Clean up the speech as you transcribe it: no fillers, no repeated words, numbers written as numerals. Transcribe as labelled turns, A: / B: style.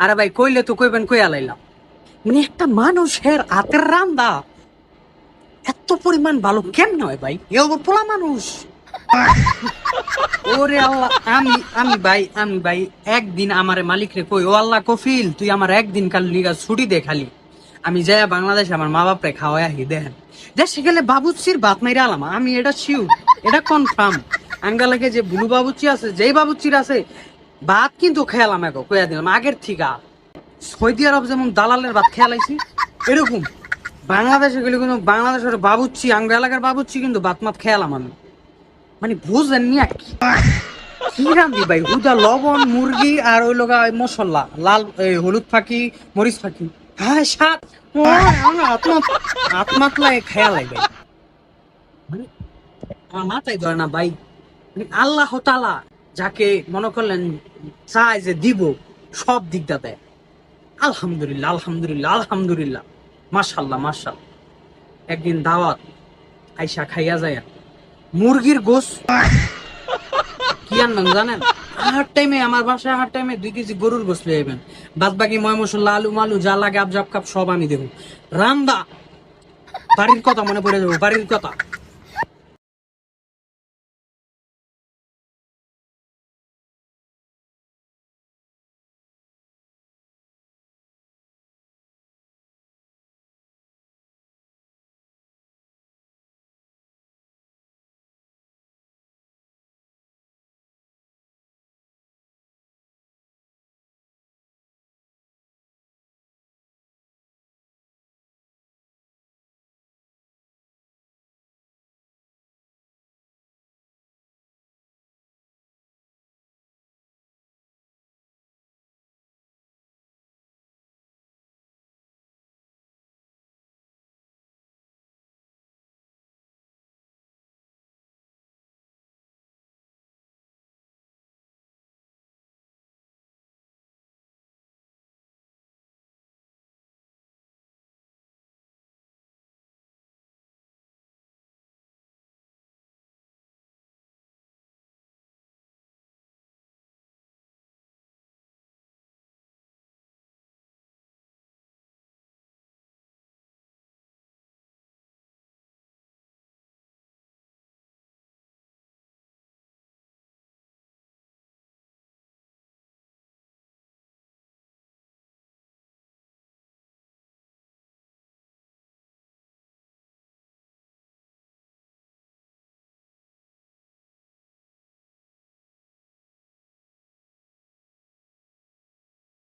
A: আরে ভাই কইলে তো কইবেন কই আলাইলাম, মানে একটা মানুষের হাতের রান্দা এত পরিমাণ ভালো কেমন হয় ভাই? এ পোলা মানুষ। ওরে আল্লাহ, আমি ভাই একদিন আমারে মালিক রে কই, ও আল্লাহ কফিল তুই আমার একদিন কাল লিগা ছুটি দে খালি, আমি যাই বাংলাদেশে আমার মা বাপরে খাওয়াই আহি। দেখেন দেশে গেলে বাবুচির ভাত মাইরা আলাম, আমি এটা শিওর, এটা কনফার্ম। আঙ্গালাকে যে বুলু বাবুচি আছে, যেই বাবুচির আছে, ভাত কিন্তু খেয়ালাম এখন কইয়া দিলাম আগের থিকা। সৌদি আরব যেমন দালালের ভাত খেয়ালাইছি, এরকম বাংলাদেশে গেলে কিন্তু বাংলাদেশের বাবুচ্চি, আঙ্গ এলাকার বাবুচ্চি কিন্তু ভাত মাত খেয়ালাম আমি। মানে বুঝলেন নি আর কি কি রান্ধি ভাই, হুদা লবণ মুরগি আর ওই লগা মশলা লাল হলুদ ফাঁকি মরিচ ফাঁকি, হ্যাঁ সাত আত্মাতলায় খেয়ালাই ভাই। মানে আমার মাথায় ধরে না ভাই, মানে আল্লাহ তাআলা যাকে মনে করলেন চায় যে দিব, সব দিকটা দেয়। আলহামদুলিল্লাহ আলহামদুলিল্লাহ আলহামদুলিল্লাহ, মাশাল্লাহ মাশাল্লাহ। একদিন দাওয়াত, আইসা খাইয়া যায় মুরগির গোস, কি আনবেন জানেন? আহার টাইমে আমার বাসায় আহার টাইমে 2 কেজি গরুর গোস লয়ে যাবেন, বাদ বাকি ময় মশলা আলু মালু যা লাগে আবজাব কাপ সব আমি দেবো। রান্দা বাড়ির কথা মনে পড়ে যাবো, বাড়ির কথা।